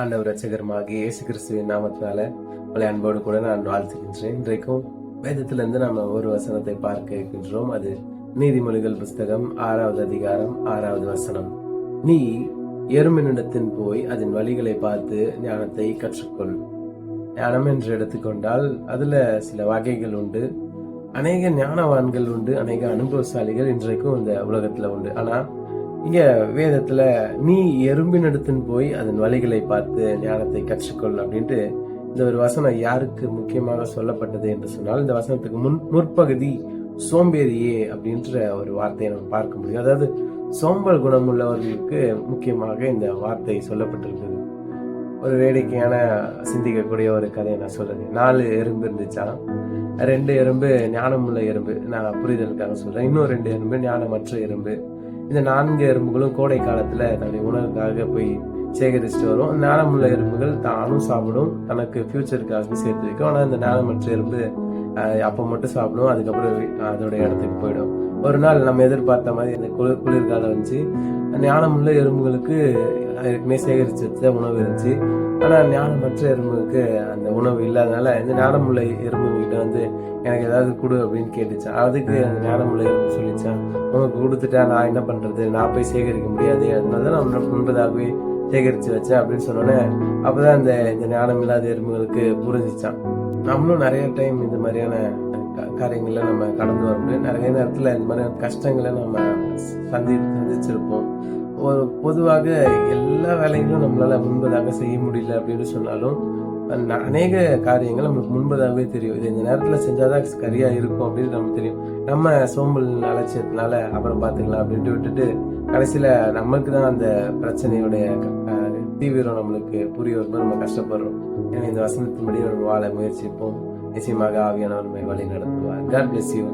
ஆண்டவர் ரட்சகருமாகிய இயேசு கிறிஸ்துவின் நாமத்தினால உங்களை அன்போடு கூட நான் வாழ்த்துகின்றேன். இன்றைக்கும் வேதத்திலிருந்து நாம் ஒரு வசனத்தை பார்க்க இருக்கின்றோம். அது நீதிமொழிகள் புஸ்தகம் 6வது அதிகாரம் 6வது வசனம். நீ எறும்பினிடத்தின் போய் அதன் வழிகளை பார்த்து ஞானத்தை கற்றுக்கொள். ஞானம் என்று எடுத்துக்கொண்டால் அதுல சில வகைகள் உண்டு. அநேக ஞானவான்கள் உண்டு, அநேக அனுபவசாலிகள் இன்றைக்கும் இந்த உலகத்துல உண்டு. ஆனா இங்க வேதத்துல நீ எறும்பினிடத்தின் போய் அதன் வழிகளை பார்த்து ஞானத்தை கற்றுக்கொள் அப்படின்ட்டு இந்த ஒரு வசனம் யாருக்கு முக்கியமாக சொல்லப்பட்டது என்று சொன்னால், இந்த வசனத்துக்கு முற்பகுதி சோம்பேறியே அப்படின்ற ஒரு வார்த்தையை நம்ம பார்க்க முடியும். அதாவது சோம்பல் குணம் உள்ளவர்களுக்கு முக்கியமாக இந்த வார்த்தை சொல்லப்பட்டிருக்குது. ஒரு வேடிக்கையான சிந்திக்கக்கூடிய ஒரு கதையை நான் சொல்றேன். 4 எறும்பு இருந்துச்சான். 2 எறும்பு ஞானமுள்ள எறும்பு, நான் புரிதலுக்காக சொல்றேன். இன்னும் 2 எறும்பு ஞானமற்ற எறும்பு. இந்த 4 எறும்புகளும் கோடை காலத்துல தன்னுடைய உணவுக்காக போய் சேகரிச்சுட்டு வரும். ஞானமுள்ள எறும்புகள் தானும் சாப்பிடும், தனக்கு ஃபியூச்சருக்காக சேர்த்து வைக்கும். ஆனா இந்த ஞானமற்ற எறும்பு அப்ப மட்டும் சாப்பிடும், அதுக்கப்புறம் அதோட இடத்துக்கு போயிடும். ஒரு நாள் நம்ம எதிர்பார்த்த மாதிரி இந்த குளிர்காலம் வந்துச்சு. ஞானமுள்ள எறும்புகளுக்கு ஏற்கனவே சேகரிச்சு வச்ச உணவு இருந்துச்சு. ஆனா ஞானமற்ற எறும்புக்கு அந்த உணவு இல்லாதனால இந்த ஞானமுள்ள எறும்பு கிட்ட வந்து எனக்கு ஏதாவது கொடு அப்படின்னு கேட்டுச்சான். அதுக்கு அந்த ஞானமுள்ள எறும்பு சொல்லிச்சான், உனக்கு கொடுத்துட்டா நான் என்ன பண்றது, நான் போய் சேகரிக்க முடியாது, அதனாலதான் நான் முன்பதாகவே சேகரிச்சு வச்சேன் அப்படின்னு சொன்னோன்னே அப்பதான் இந்த ஞானம் இல்லாத எறும்புகளுக்கு புரிஞ்சிச்சான். நம்மளும் நிறைய டைம் இந்த மாதிரியான காரியங்களை நம்ம கடந்து வர முடியும். நிறைய நேரத்துல இந்த மாதிரியான கஷ்டங்களை நம்ம சந்திச்சிருப்போம். ஒரு பொதுவாக எல்லா வேலைகளும் நம்மளால முன்பதாக செய்ய முடியல அப்படின்னு சொன்னாலும் அநேக காரியங்கள் நம்மளுக்கு முன்பதாகவே தெரியும். இது இந்த நேரத்துல செஞ்சாதான் சரியா இருக்கும் அப்படின்னு நமக்கு தெரியும். நம்ம சோம்பல் அலட்சியத்தினால அப்புறம் பாத்துக்கலாம் அப்படின்ட்டு விட்டுட்டு கடைசியில நம்மளுக்கு தான் அந்த பிரச்சனையுடைய தீவிரம் நம்மளுக்கு புரிய வரும்போது நம்ம கஷ்டப்படுறோம். ஏன்னா இந்த வசனத்தின்படி நம்ம வாழ முயற்சிப்போம். நிச்சயமாக ஆவியானவர் நம்மை வழி நடத்துவார். God bless you.